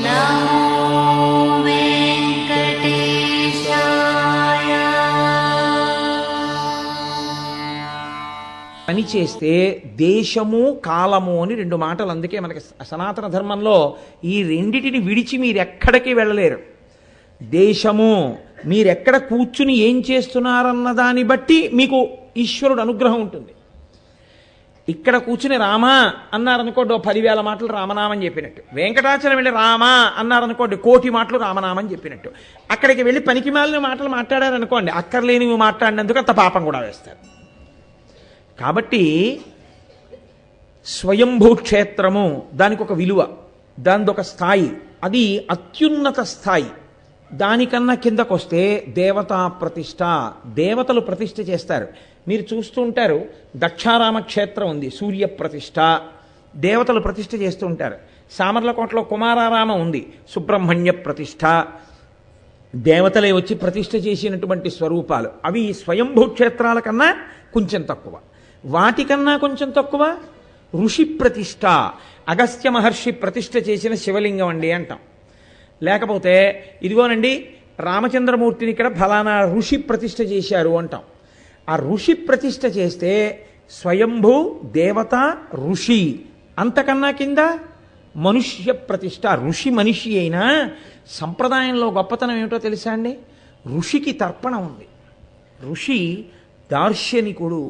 నమో వెంకటేశాయ. పని చేస్తే దేశము కాలము అని రెండు మాటలు. అందుకే మనకి సనాతన ధర్మంలో ఈ రెండిటిని విడిచి మీరు ఎక్కడికి వెళ్ళలేరు. దేశము, మీరెక్కడ కూర్చుని ఏం చేస్తున్నారన్న దాన్ని బట్టి మీకు ఈశ్వరుడు అనుగ్రహం ఉంటుంది. ఇక్కడ కూర్చుని రామా అన్నారనుకోండి 10,000 మాటలు రామనామం చెప్పినట్టు. వెంకటాచలం వెళ్ళి రామా అన్నారనుకోండి 1,000,000 మాటలు రామనామం చెప్పినట్టు. అక్కడికి వెళ్ళి పనికిమాలిన మాటలు మాట్లాడారనుకోండి అక్కర్లేనివి మాట్లాడినందుకు అంత పాపం కూడా వేస్తారు. కాబట్టి స్వయంభూ క్షేత్రము దానికి ఒక విలువ, దానిది ఒక స్థాయి, అది అత్యున్నత స్థాయి. దానికన్నా కిందకు వస్తే దేవతా ప్రతిష్ట, దేవతలు ప్రతిష్ఠ చేస్తారు. మీరు చూస్తూ ఉంటారు దక్షారామ క్షేత్రం ఉంది, సూర్య ప్రతిష్ట, దేవతలు ప్రతిష్ఠ చేస్తూ ఉంటారు. సామర్లకోటలో కుమారారామం ఉంది, సుబ్రహ్మణ్య ప్రతిష్ట, దేవతలే వచ్చి ప్రతిష్ఠ చేసినటువంటి స్వరూపాలు. అవి స్వయంభూ క్షేత్రాల కన్నా కొంచెం తక్కువ. వాటికన్నా కొంచెం తక్కువ ఋషి ప్రతిష్ట, అగస్త్య మహర్షి ప్రతిష్ఠ చేసిన శివలింగం అండి అంటాం. లేకపోతే ఇదిగోనండి రామచంద్రమూర్తిని ఇక్కడ ఫలానా ఋషి ప్రతిష్ఠ చేశారు అంటాం. ఆ ఋషి ప్రతిష్ఠ చేస్తే స్వయంభూ దేవత ఋషి, అంతకన్నా కింద మనుష్య ప్రతిష్ఠ. ఋషి మనిషి అయినా సంప్రదాయంలో గొప్పతనం ఏమిటో తెలుసా అండి? ఋషికి తర్పణ ఉంది. ఋషి దార్శనికుడు,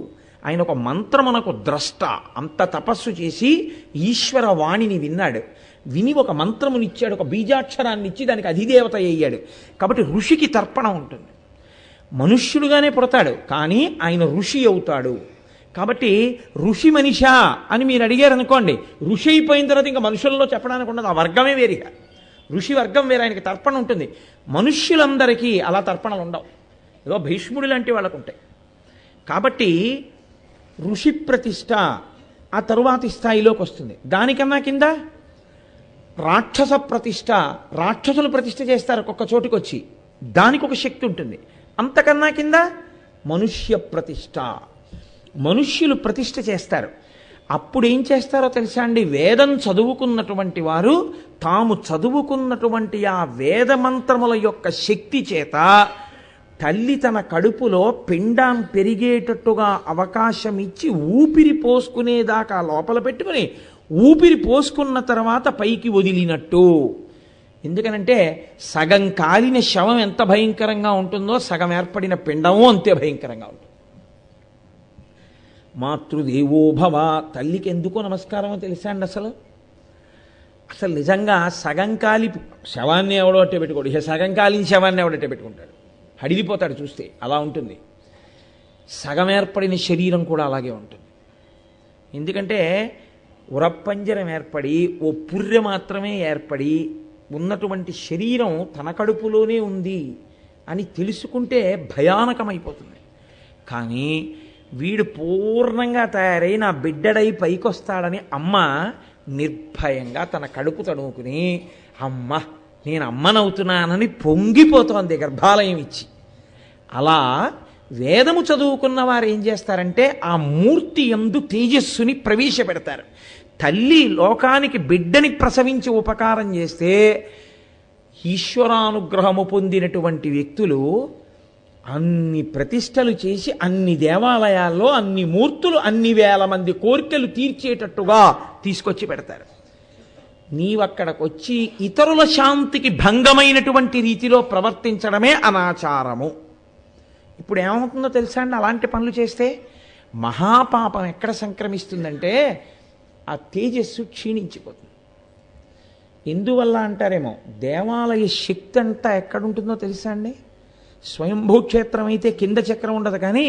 ఆయన ఒక మంత్రమునకు ద్రష్ట. అంత తపస్సు చేసి ఈశ్వర వాణిని విన్నాడు, విని ఒక మంత్రమునిచ్చాడు, ఒక బీజాక్షరాన్ని ఇచ్చి దానికి అధిదేవత అయ్యాడు. కాబట్టి ఋషికి తర్పణ ఉంటుంది. మనుష్యుడుగానే పుడతాడు కానీ ఆయన ఋషి అవుతాడు. కాబట్టి ఋషి మనిషా అని మీరు అడిగారు అనుకోండి, ఋషి అయిపోయిన తర్వాత ఇంకా మనుషుల్లో చెప్పడానికి ఉండదు, ఆ వర్గమే వేరుగా. ఋషి వర్గం వేరే, ఆయనకి తర్పణ ఉంటుంది. మనుష్యులందరికీ అలా తర్పణలు ఉండవు, ఏదో భీష్ముడి లాంటి వాళ్ళకు ఉంటాయి. కాబట్టి ఋషి ప్రతిష్ట ఆ తరువాతి స్థాయిలోకి వస్తుంది. దానికన్నా కింద రాక్షస ప్రతిష్ట, రాక్షసులు ప్రతిష్ఠ చేస్తారు ఒక్కొక్క చోటుకు వచ్చి, దానికి ఒక శక్తి ఉంటుంది. అంతకన్నా కింద మనుష్య ప్రతిష్ట, మనుష్యులు ప్రతిష్ఠ చేస్తారు. అప్పుడు ఏం చేస్తారో తెలుసా అండి? వేదం చదువుకున్నటువంటి వారు తాము చదువుకున్నటువంటి ఆ వేద మంత్రముల యొక్క శక్తి చేత తల్లి తన కడుపులో పిండం పెరిగేటట్టుగా అవకాశం ఇచ్చి ఊపిరి పోసుకునేదాకా లోపల పెట్టుకుని ఊపిరి పోసుకున్న తర్వాత పైకి వదిలినట్టు. ఎందుకనంటే సగం కాలిన శవం ఎంత భయంకరంగా ఉంటుందో సగం ఏర్పడిన పిండము అంతే భయంకరంగా ఉంటుంది. మాతృదేవోభవ, తల్లికి ఎందుకో నమస్కారమో తెలుసా అండి? అసలు నిజంగా సగం కాలి శవాన్ని ఎవడోటే పెట్టుకోడు, ఇక సగం కాలిన శవాన్ని ఎవడటే పెట్టుకుంటాడు, హడిలిపోతాడు చూస్తే. అలా ఉంటుంది. సగం ఏర్పడిన శరీరం కూడా అలాగే ఉంటుంది. ఎందుకంటే ఉరప్పంజరం ఏర్పడి ఓ పుర్రె మాత్రమే ఏర్పడి ఉన్నటువంటి శరీరం తన కడుపులోనే ఉంది అని తెలుసుకుంటే భయానకమైపోతుంది. కానీ వీడు పూర్ణంగా తయారై నా బిడ్డడై పైకొస్తాడని అమ్మ నిర్భయంగా తన కడుపు తడుముకుని అమ్మ నేను అమ్మనవుతున్నానని పొంగిపోతోంది గర్భాలయం ఇచ్చి. అలా వేదము చదువుకున్న వారు ఏం చేస్తారంటే ఆ మూర్తి యందు తేజస్సుని ప్రవేశపెడతారు. తల్లి లోకానికి బిడ్డని ప్రసవించి ఉపకారం చేస్తే ఈశ్వరానుగ్రహము పొందినటువంటి వ్యక్తులు అన్ని ప్రతిష్టలు చేసి అన్ని దేవాలయాల్లో అన్ని మూర్తులు అన్ని వేల మంది కోరికలు తీర్చేటట్టుగా తీసుకొచ్చి పెడతారు. నీవక్కడికి వచ్చి ఇతరుల శాంతికి భంగమైనటువంటి రీతిలో ప్రవర్తించడమే అనాచారము. ఇప్పుడు ఏమవుతుందో తెలుసా అండి? అలాంటి పనులు చేస్తే మహాపాపం ఎక్కడ సంక్రమిస్తుందంటే ఆ తేజస్సు క్షీణించిపోతుంది. ఎందువల్ల అంటారేమో, దేవాలయ శక్తి అంతా ఎక్కడుంటుందో తెలుసా అండి? స్వయంభూ క్షేత్రం అయితే కింద చక్రం ఉండదు, కానీ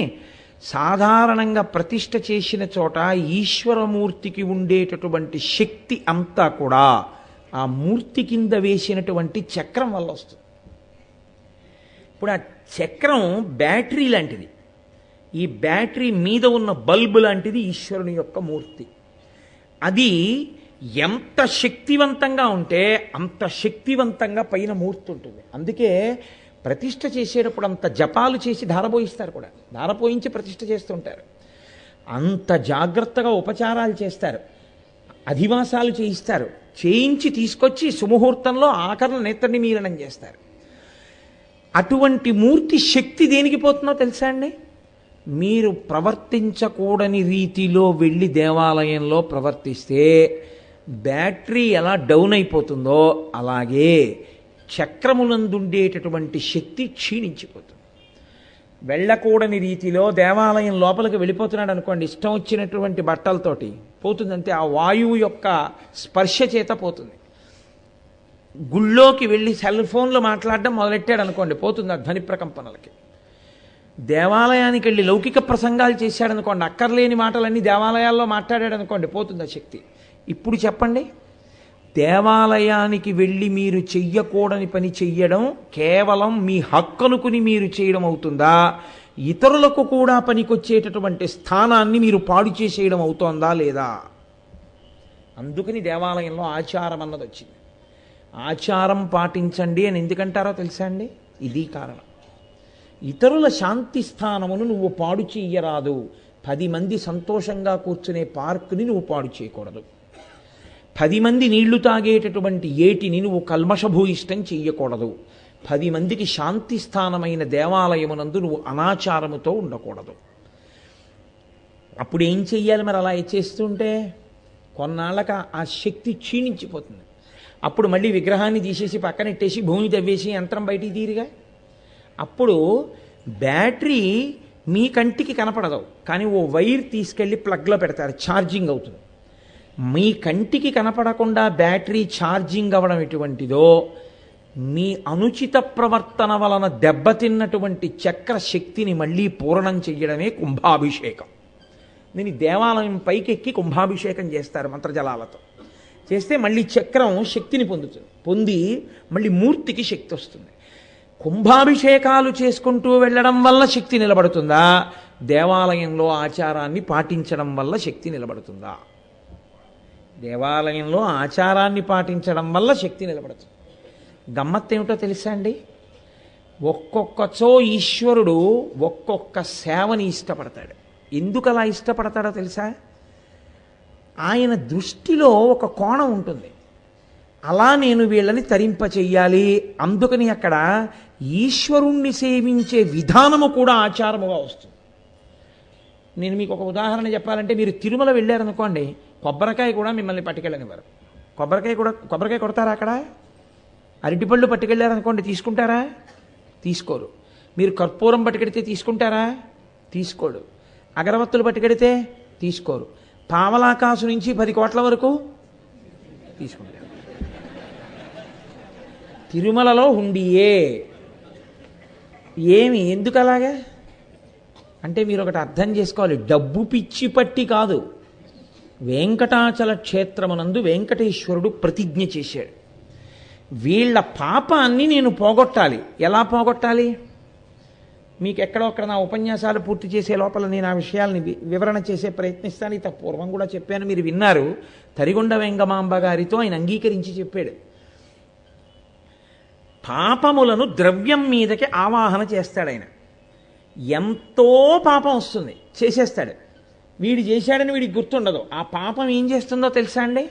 సాధారణంగా ప్రతిష్ఠ చేసిన చోట ఈశ్వరమూర్తికి ఉండేటటువంటి శక్తి అంతా కూడా ఆ మూర్తి కింద వేసినటువంటి చక్రం వల్ల వస్తుంది. ఇప్పుడు ఆ చక్రం బ్యాటరీ లాంటిది, ఈ బ్యాటరీ మీద ఉన్న బల్బు లాంటిది ఈశ్వరుని యొక్క మూర్తి. అది ఎంత శక్తివంతంగా ఉంటే అంత శక్తివంతంగా పైన మూర్తి ఉంటుంది. అందుకే ప్రతిష్ఠ చేసేటప్పుడు అంత జపాలు చేసి ధారపోయిస్తారు కూడా, ధారపోయించి ప్రతిష్ఠ చేస్తుంటారు. అంత జాగ్రత్తగా ఉపచారాలు చేస్తారు. అధివాసాలు చేయిస్తారు. చేయించి తీసుకొచ్చి సుముహూర్తంలో ఆకరణ నేత్ర నిమీలనం చేస్తారు. అటువంటి మూర్తి శక్తి దేనికి పోతుందో తెలుసా అండి? మీరు ప్రవర్తించకూడని రీతిలో వెళ్ళి దేవాలయంలో ప్రవర్తిస్తే బ్యాటరీ ఎలా డౌన్ అయిపోతుందో అలాగే చక్రమునందుండేటటువంటి శక్తి క్షీణించిపోతుంది. వెళ్ళకూడని రీతిలో దేవాలయం లోపలికి వెళ్ళిపోతున్నాడు అనుకోండి, ఇష్టం వచ్చినటువంటి బట్టలతోటి పోతుందంటే ఆ వాయువు యొక్క స్పర్శ చేత పోతుంది. గుళ్ళోకి వెళ్ళి సెల్ ఫోన్లో మాట్లాడడం మొదలెట్టాడు అనుకోండి, పోతుంది ఆ ధ్వని ప్రకంపనలకి. దేవాలయానికి వెళ్ళి లౌకిక ప్రసంగాలు చేశాడనుకోండి, అక్కర్లేని మాటలన్నీ దేవాలయాల్లో మాట్లాడాడు అనుకోండి, పోతుంది ఆ శక్తి. ఇప్పుడు చెప్పండి, దేవాలయానికి వెళ్ళి మీరు చెయ్యకూడని పని చెయ్యడం కేవలం మీ హక్కు అనుకుని మీరు చేయడం అవుతుందా, ఇతరులకు కూడా పనికొచ్చేటటువంటి స్థానాన్ని మీరు పాడు చేసేయడం అవుతోందా లేదా? అందుకని దేవాలయంలో ఆచారం అన్నది వచ్చింది. ఆచారం పాటించండి అని ఎందుకంటారో తెలుసా అండి? ఇది కారణం. ఇతరుల శాంతి స్థానమును నువ్వు పాడు చెయ్యరాదు. 10 మంది సంతోషంగా కూర్చునే పార్కుని నువ్వు పాడు చేయకూడదు. 10 మంది నీళ్లు తాగేటటువంటి ఏటిని నువ్వు కల్మషభూయిష్టం చెయ్యకూడదు. 10 మందికి శాంతి స్థానమైన దేవాలయమునందు నువ్వు అనాచారముతో ఉండకూడదు. అప్పుడు ఏం చెయ్యాలి మరి? అలా చేస్తుంటే కొన్నాళ్ళక ఆ శక్తి క్షీణించిపోతుంది. అప్పుడు మళ్ళీ విగ్రహాన్ని తీసేసి పక్కనెట్టేసి భూమి తవ్వేసి యంత్రం బయటికి తీరుగా. అప్పుడు బ్యాటరీ మీ కంటికి కనపడదు, కానీ ఓ వైర్ తీసుకెళ్ళి ప్లగ్లో పెడతారు, ఛార్జింగ్ అవుతుంది. మీ కంటికి కనపడకుండా బ్యాటరీ ఛార్జింగ్ అవ్వడం ఎటువంటిదో, మీ అనుచిత ప్రవర్తన వలన దెబ్బతిన్నటువంటి చక్ర శక్తిని మళ్ళీ పూర్ణం చెయ్యడమే కుంభాభిషేకం. దీన్ని దేవాలయం పైకెక్కి కుంభాభిషేకం చేస్తారు మంత్రజలాలతో. చేస్తే మళ్ళీ చక్రం శక్తిని పొందుతుంది. పొంది మళ్ళీ మూర్తికి శక్తి వస్తుంది. కుంభాభిషేకాలు చేసుకుంటూ వెళ్ళడం వల్ల శక్తి నిలబడుతుందా, దేవాలయంలో ఆచారాన్ని పాటించడం వల్ల శక్తి నిలబడుతుందా? దేవాలయంలో ఆచారాన్ని పాటించడం వల్ల శక్తి నిలబడుతుంది. గమ్మత్తేమిటో తెలుసా అండి? ఒక్కొక్కచో ఈశ్వరుడు ఒక్కొక్క సేవని ఇష్టపడతాడు. ఎందుకు అలా ఇష్టపడతాడో తెలుసా? ఆయన దృష్టిలో ఒక కోణం ఉంటుంది. అలా నేను వీళ్ళని తరింపచెయ్యాలి. అందుకని అక్కడ ఈశ్వరుణ్ణి సేవించే విధానము కూడా ఆచారముగా వస్తుంది. నేను మీకు ఒక ఉదాహరణ చెప్పాలంటే, మీరు తిరుమల వెళ్ళారనుకోండి, కొబ్బరికాయ కూడా మిమ్మల్ని పట్టుకెళ్ళనివ్వరు. కొబ్బరికాయ కొడతారా అక్కడ? అరటిపళ్ళు పట్టుకెళ్ళారనుకోండి, తీసుకుంటారా? తీసుకోరు. మీరు కర్పూరం పట్టుకెడితే తీసుకుంటారా? తీసుకోడు. అగరవత్తులు పట్టుకెడితే తీసుకోరు. పావలాకాసు నుంచి 10 కోట్ల వరకు తీసుకుంటారు. తిరుమలలో హుండియే. ఏమి ఎందుకు అలాగా అంటే, మీరు ఒకటి అర్థం చేసుకోవాలి, డబ్బు పిచ్చి పట్టి కాదు. వెంకటాచల క్షేత్రమునందు వెంకటేశ్వరుడు ప్రతిజ్ఞ చేశాడు, వీళ్ళ పాపాన్ని నేను పోగొట్టాలి. ఎలా పోగొట్టాలి? మీకు ఎక్కడో అక్కడ నా ఉపన్యాసాలు పూర్తి చేసే లోపల నేను ఆ విషయాల్ని వివరణ చేసే ప్రయత్నిస్తాను. ఇంత పూర్వం కూడా చెప్పాను, మీరు విన్నారు. తరిగొండ వెంగమాంబ గారితో ఆయన అంగీకరించి చెప్పాడు, పాపములను ద్రవ్యం మీదకి ఆవాహన చేస్తాడు ఆయన. ఎంతో పాపం వస్తుంది, చేసేస్తాడు. వీడు చేశాడని వీడికి గుర్తుండదు. ఆ పాపం ఏం చేస్తుందో తెలుసా అండి?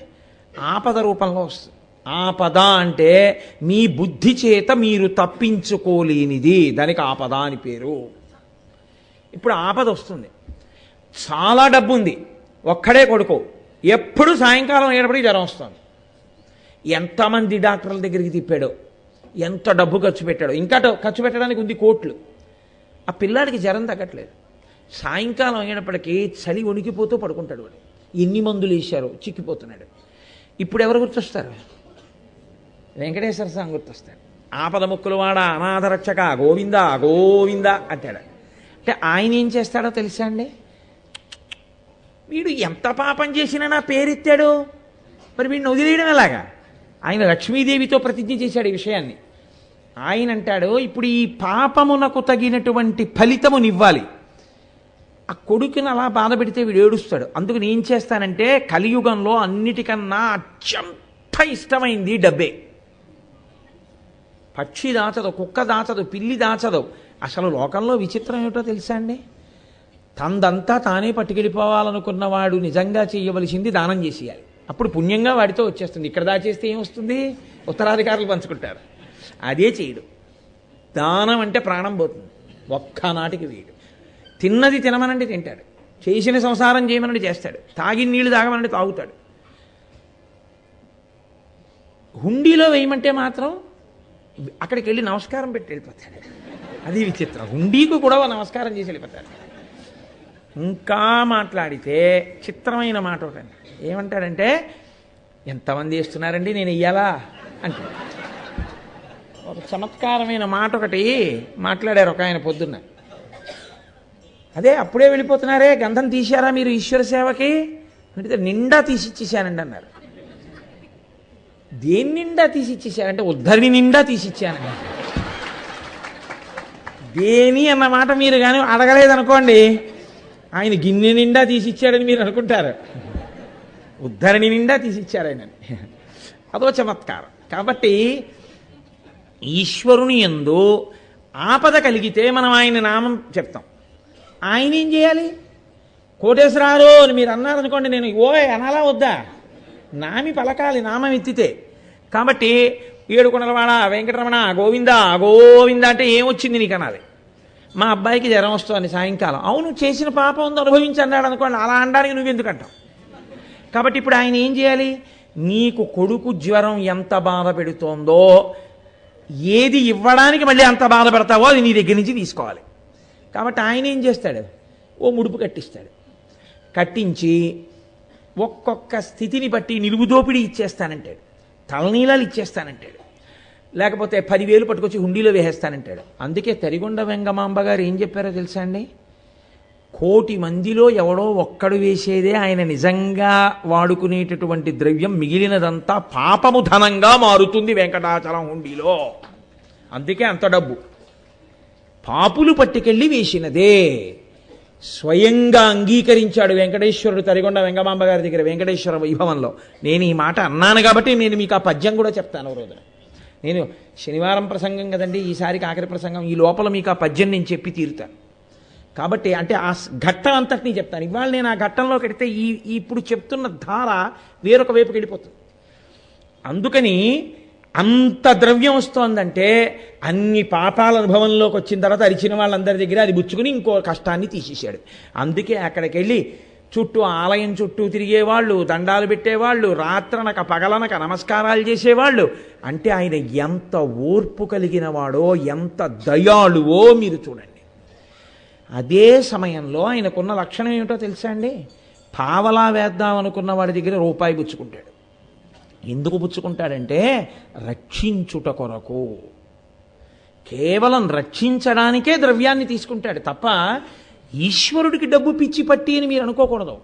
ఆపద రూపంలో వస్తుంది. ఆపద అంటే మీ బుద్ధి చేత మీరు తప్పించుకోలేనిది, దానికి ఆపద అని పేరు. ఇప్పుడు ఆపద వస్తుంది. చాలా డబ్బు ఉంది, ఒక్కడే కొడుకు, ఎప్పుడు సాయంకాలం అయ్యేటప్పటికి జ్వరం వస్తుంది. ఎంతమంది డాక్టర్ల దగ్గరికి తిప్పాడో, ఎంత డబ్బు ఖర్చు పెట్టాడో, ఇంకా ఖర్చు పెట్టడానికి ఉంది కోట్లు. ఆ పిల్లాడికి జ్వరం తగ్గట్లేదు. సాయంకాలం అయ్యేటప్పటికీ చలి వణికిపోతూ పడుకుంటాడు. వాడు ఎన్ని మందులు వేశారో చిక్కిపోతున్నాడు. ఇప్పుడు ఎవరు గుర్తొస్తారు? వెంకటేశ్వర స్వామి గుర్తొస్తాడు. ఆపద ముక్కులు వాడ అనాథరక్షక గోవింద గోవింద అంటాడు. అంటే ఆయన ఏం చేస్తాడో తెలుసా అండి? వీడు ఎంత పాపం చేసినా నా పేరెత్తాడు, మరి వీడిని వదిలేయడం ఎలాగా? ఆయన లక్ష్మీదేవితో ప్రతిజ్ఞ చేశాడు ఈ విషయాన్ని. ఆయన అంటాడు, ఇప్పుడు ఈ పాపమునకు తగినటువంటి ఫలితమునివ్వాలి. ఆ కొడుకుని అలా బాధ పెడితే వీడు ఏడుస్తాడు. అందుకు నేను ఏం చేస్తానంటే, కలియుగంలో అన్నిటికన్నా అత్యంత ఇష్టమైంది డబ్బే. పక్షి దాచదు, కుక్క దాచదు, పిల్లి దాచదు. అసలు లోకంలో విచిత్రం ఏమిటో తెలుసా అండి? తందంతా తానే పట్టుకెళ్ళిపోవాలనుకున్నవాడు నిజంగా చేయవలసింది దానం చేసేయాలి. అప్పుడు పుణ్యంగా వాడితో వచ్చేస్తుంది. ఇక్కడ దాచేస్తే ఏమొస్తుంది? ఉత్తరాధికారులు పంచుకుంటారు. అదే చేయడు. దానం అంటే ప్రాణం పోతుంది. ఒక్కనాటికి వీడు తిన్నది తినమనండి తింటాడు, చేసిన సంసారం చేయమనండి చేస్తాడు, తాగిన నీళ్లు తాగమనండి తాగుతాడు. హుండీలో వేయమంటే మాత్రం అక్కడికి వెళ్ళి నమస్కారం పెట్టి వెళ్ళిపోతాడు. అది విచిత్రం. హుండీకి కూడా నమస్కారం చేసి వెళ్ళిపోతాడు. ఇంకా మాట్లాడితే చిత్రమైన మాట ఒకటి ఏమంటాడంటే, ఎంతమంది వేస్తున్నారండి నేను వెయ్యాలా అంటే. ఒక చమత్కారమైన మాట ఒకటి మాట్లాడారు ఒక ఆయన పొద్దున్న. అదే అప్పుడే వెళ్ళిపోతున్నారే, గంధం తీశారా మీరు ఈశ్వర సేవకి అంటే, నిండా తీసిచ్చేసానండి అన్నారు. దేని నిండా తీసిచ్చేసారంటే, ఉద్ధరిని నిండా తీసిచ్చానండి. దేని అన్న మాట మీరు కానీ అడగలేదనుకోండి, ఆయన గిన్నె నిండా తీసిచ్చాడని మీరు అనుకుంటారు. ఉద్ధరిని నిండా తీసిచ్చారు ఆయన. అదో చమత్కారం. కాబట్టి ఈశ్వరుని యందు ఆపద కలిగితే మనం ఆయన నామం చెప్తాం. ఆయన ఏం చేయాలి? కోటేశ్వరారు అని మీరు అన్నారనుకోండి, నేను అనాలా వద్దా? నామి పలకాలి నామం ఎత్తితే. కాబట్టి ఏడుకొండలవాడ వెంకటరమణ గోవింద గోవింద అంటే ఏమొచ్చింది నీకు అనాలి. మా అబ్బాయికి జ్వరం వస్తుంది సాయంకాలం, అవును చేసిన పాపం ఉంది అనుభవించి అన్నాడు అనుకోండి, అలా అనడానికి నువ్వెందుకు అంటావు? కాబట్టి ఇప్పుడు ఆయన ఏం చేయాలి? నీకు కొడుకు జ్వరం ఎంత బాధ పెడుతోందో, ఏది ఇవ్వడానికి మళ్ళీ అంత బాధ పెడతావో అది నీ దగ్గర నుంచి తీసుకోవాలి. కాబట్టి ఆయన ఏం చేస్తాడు? ఓ ముడుపు కట్టిస్తాడు. కట్టించి ఒక్కొక్క స్థితిని బట్టి నిలువుదోపిడి ఇచ్చేస్తానంటాడు, తలనీలాలు ఇచ్చేస్తానంటాడు, లేకపోతే 10,000 పట్టుకొచ్చి హుండీలో వేసేస్తానంటాడు. అందుకే తరిగొండ వెంగమాంబ గారు ఏం చెప్పారో తెలుసా అండి? 1,000,000 మందిలో ఎవడో ఒక్కడు వేసేదే ఆయన నిజంగా వాడుకునేటటువంటి ద్రవ్యం, మిగిలినదంతా పాపము ధనంగా మారుతుంది వెంకటాచలం హుండీలో. అందుకే అంత డబ్బు పాపులు పట్టుకెళ్ళి వేసినదే. స్వయంగా అంగీకరించాడు వెంకటేశ్వరుడు తరిగొండ వెంగమాంబ గారి దగ్గర వెంకటేశ్వర వైభవంలో. నేను ఈ మాట అన్నాను కాబట్టి నేను మీకు ఆ పద్యం కూడా చెప్తాను రోజున. నేను శనివారం ప్రసంగం కదండి, ఈసారికి ఆఖరి ప్రసంగం, ఈ లోపల మీకు ఆ పద్యం నేను చెప్పి తీరుతాను. కాబట్టి అంటే ఆ ఘట్టం అంతటినీ చెప్తాను. ఇవాళ నేను ఆ ఘట్టంలో కడితే ఇప్పుడు చెప్తున్న ధార వేరొక వైపుకి వెళ్ళిపోతుంది. అందుకని అంత ద్రవ్యం వస్తోందంటే అన్ని పాపాల అనుభవంలోకి వచ్చిన తర్వాత అరిచిన వాళ్ళందరి దగ్గర అది పుచ్చుకుని ఇంకో కష్టాన్ని తీసేశాడు. అందుకే అక్కడికి వెళ్ళి చుట్టూ ఆలయం చుట్టూ తిరిగేవాళ్ళు, దండాలు పెట్టేవాళ్ళు, రాత్రనక పగలనక నమస్కారాలు చేసేవాళ్ళు. అంటే ఆయన ఎంత ఓర్పు కలిగిన వాడో, ఎంత దయాళువో మీరు చూడండి. అదే సమయంలో ఆయనకున్న లక్షణం ఏమిటో తెలుసా అండి? పావలా వేద్దాం అనుకున్న వాడి దగ్గర రూపాయి పుచ్చుకుంటాడు. ఎందుకు పుచ్చుకుంటాడంటే రక్షించుట కొరకు, కేవలం రక్షించడానికే ద్రవ్యాన్ని తీసుకుంటాడు తప్ప ఈశ్వరుడికి డబ్బు పిచ్చి పట్టి అని మీరు అనుకోకూడదు.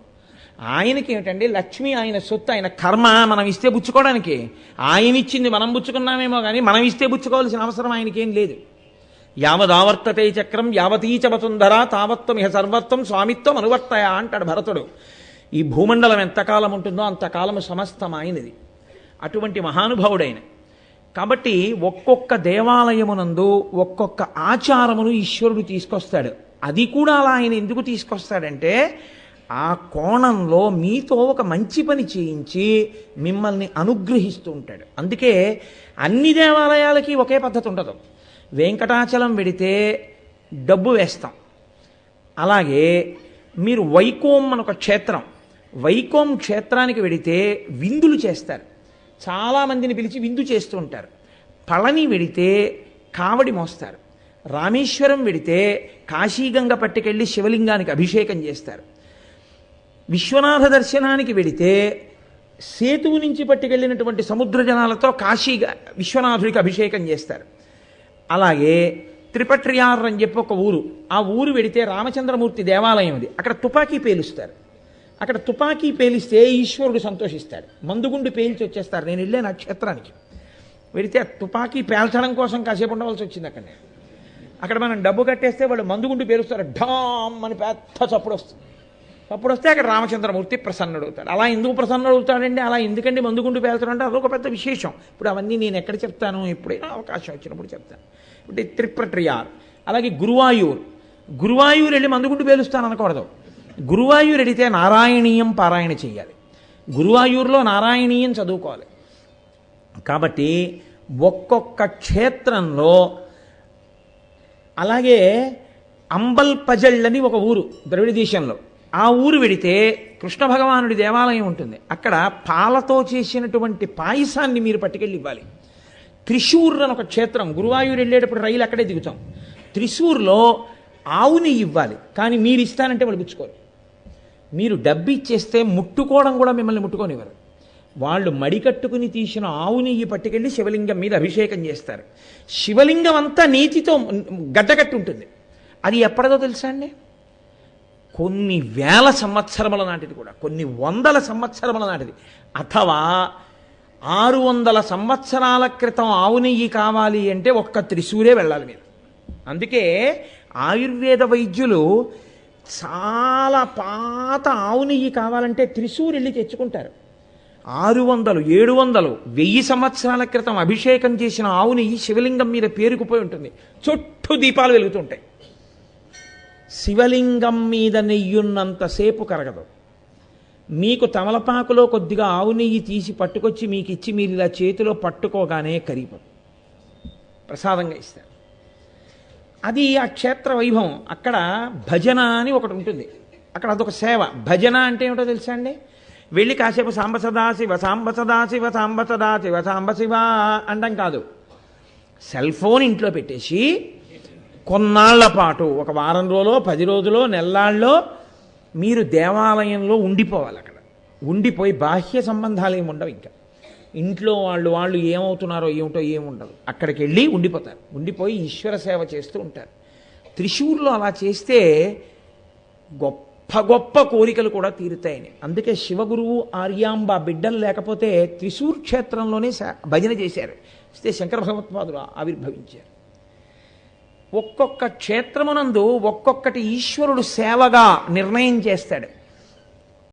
ఆయనకి ఏమిటండి, లక్ష్మి ఆయన సొత్తు, ఆయన కర్మ. మనం ఇస్తే పుచ్చుకోవడానికి, ఆయన ఇచ్చింది మనం పుచ్చుకున్నామేమో కానీ మనం ఇస్తే పుచ్చుకోవాల్సిన అవసరం ఆయనకేం లేదు. యావదావర్తతే చక్రం యావతీచ వసుంధర తావత్వం ఇహ సర్వత్వం స్వామిత్వం అనువర్తయ అంటాడు భరతుడు. ఈ భూమండలం ఎంతకాలం ఉంటుందో అంతకాలము సమస్తం ఆయనది. అటువంటి మహానుభావుడైన. కాబట్టి ఒక్కొక్క దేవాలయమునందు ఒక్కొక్క ఆచారమును ఈశ్వరుడు తీసుకొస్తాడు. అది కూడా అలా ఆయన ఎందుకు తీసుకొస్తాడంటే, ఆ కోణంలో మీతో ఒక మంచి పని చేయించి మిమ్మల్ని అనుగ్రహిస్తూ ఉంటాడు. అందుకే అన్ని దేవాలయాలకి ఒకే పద్ధతి ఉండదు. వెంకటాచలం వెడితే డబ్బు వేస్తాం. అలాగే మీరు వైకోం అనొక క్షేత్రం, వైకోం క్షేత్రానికి వెడితే విందులు చేస్తారు. చాలామందిని పిలిచి విందు చేస్తూ ఉంటారు. పళని వెడితే కావడి మోస్తారు. రామేశ్వరం వెడితే కాశీగంగ పట్టుకెళ్ళి శివలింగానికి అభిషేకం చేస్తారు. విశ్వనాథ దర్శనానికి వెడితే సేతువు నుంచి పట్టుకెళ్ళినటువంటి సముద్ర జనాలతో కాశీగా విశ్వనాథుడికి అభిషేకం చేస్తారు. అలాగే త్రిపట్రియార్ అని చెప్పి ఒక ఊరు, ఆ ఊరు వెడితే రామచంద్రమూర్తి దేవాలయం అది. అక్కడ తుపాకీ పేలుస్తారు. అక్కడ తుపాకీ పేలిస్తే ఈశ్వరుడు సంతోషిస్తాడు. మందుగుండు పేల్చి వచ్చేస్తారు. నేను వెళ్ళే నక్షత్రానికి వెడితే తుపాకీ పేల్చడం కోసం కాసేపు ఉండవలసి వచ్చింది. అక్కడ మనం డబ్బు కట్టేస్తే వాళ్ళు మందుగుండు పేలుస్తారు. ఢామ్ అని పెద్ద చప్పుడు వస్తుంది. చప్పుడు వస్తే అక్కడ రామచంద్రమూర్తి ప్రసన్నుడవుతాడు. అలా ఎందుకు ప్రసన్నుడవుతాడండి? అలా ఎందుకండి మందుగుండు పేల్చడం అంటే అదొక పెద్ద విశేషం. ఇప్పుడు అవన్నీ నేను ఎక్కడ చెప్తాను, ఎప్పుడైనా అవకాశం వచ్చినప్పుడు చెప్తాను. ఇప్పుడు త్రిప్రట్రియార్, అలాగే గురువాయూర్ వెళ్ళి మందుగుండు పేలుస్తాను అనకూడదు. గురువాయూర్ వెడితే నారాయణీయం పారాయణ చేయాలి. గురువాయూరులో నారాయణీయం చదువుకోవాలి. కాబట్టి ఒక్కొక్క క్షేత్రంలో, అలాగే అంబల్పజళ్ళని ఒక ఊరు ద్రవిడ దేశంలో, ఆ ఊరు వెడితే కృష్ణ భగవానుడి దేవాలయం ఉంటుంది. అక్కడ పాలతో చేసినటువంటి పాయసాన్ని మీరు పట్టుకెళ్ళి ఇవ్వాలి. త్రిశూర్ అని ఒక క్షేత్రం, గురువాయూరు వెళ్ళేటప్పుడు రైలు అక్కడే దిగుతాం. త్రిశూర్లో ఆవు నెయ్యి ఇవ్వాలి, కానీ మీరు ఇస్తానంటే వాళ్ళు పుచ్చుకోరు. మీరు డబ్బు ఇచ్చేస్తే ముట్టుకోవడం కూడా మిమ్మల్ని ముట్టుకోనివ్వరు. వాళ్ళు మడికట్టుకుని తీసిన ఆవు నెయ్యి పట్టుకెళ్ళి శివలింగం మీద అభిషేకం చేస్తారు. శివలింగం అంతా నీతితో గడ్డకట్టి ఉంటుంది. అది ఎప్పటిదో తెలుసా అండి? కొన్ని వేల సంవత్సరముల నాటిది, కూడా కొన్ని వందల సంవత్సరముల నాటిది. అథవా 600 సంవత్సరాల క్రితం ఆవు నెయ్యి కావాలి అంటే ఒక్క త్రిశూరే వెళ్ళాలి మీరు. అందుకే ఆయుర్వేద వైద్యులు చాలా పాత ఆవు నెయ్యి కావాలంటే త్రిశూర్ వెళ్ళి తెచ్చుకుంటారు. 600, 700, 1000 సంవత్సరాల క్రితం అభిషేకం చేసిన ఆవు నెయ్యి శివలింగం మీద పేరుకుపోయి ఉంటుంది. చుట్టూ దీపాలు వెలుగుతుంటాయి. శివలింగం మీద నెయ్యున్నంతసేపు కరగదు. మీకు తమలపాకులో కొద్దిగా ఆవు నెయ్యి తీసి పట్టుకొచ్చి మీకు ఇచ్చి మీరు ఇలా చేతిలో పట్టుకోగానే కరిగిపోదు, ప్రసాదంగా ఇస్తారు. అది ఆ క్షేత్ర వైభవం. అక్కడ భజన అని ఒకటి ఉంటుంది. అక్కడ అదొక సేవ. భజన అంటే ఏమిటో తెలుసా అండి? వెళ్ళి కాసేపు సాంబ సదాశివ సాంబ సదాశివ సాంబ సదాశివ సాంబ శివ అంటాం కాదు. సెల్ ఫోన్ ఇంట్లో పెట్టేసి కొన్నాళ్ల పాటు, ఒక వారం రోజులో 10 రోజులో నెల్లాళ్ళలో మీరు దేవాలయంలో ఉండిపోవాలి. అక్కడ ఉండిపోయి బాహ్య సంబంధాలు ఏమి ఉండవు. ఇంకా ఇంట్లో వాళ్ళు ఏమవుతున్నారో ఏమిటో ఏముండదు. అక్కడికి వెళ్ళి ఉండిపోతారు. ఉండిపోయి ఈశ్వర సేవ చేస్తూ ఉంటారు. త్రిశూర్లో అలా చేస్తే గొప్ప గొప్ప కోరికలు కూడా తీరుతాయని. అందుకే శివగురువు ఆర్యాంబ బిడ్డలు లేకపోతే త్రిశూర్ క్షేత్రంలోనే భజన చేశారు. అయితే శంకర భగవత్పాదులు ఆవిర్భవించారు. ఒక్కొక్క క్షేత్రమునందు ఒక్కొక్కటి ఈశ్వరుడు సేవగా నిర్ణయం చేస్తాడు.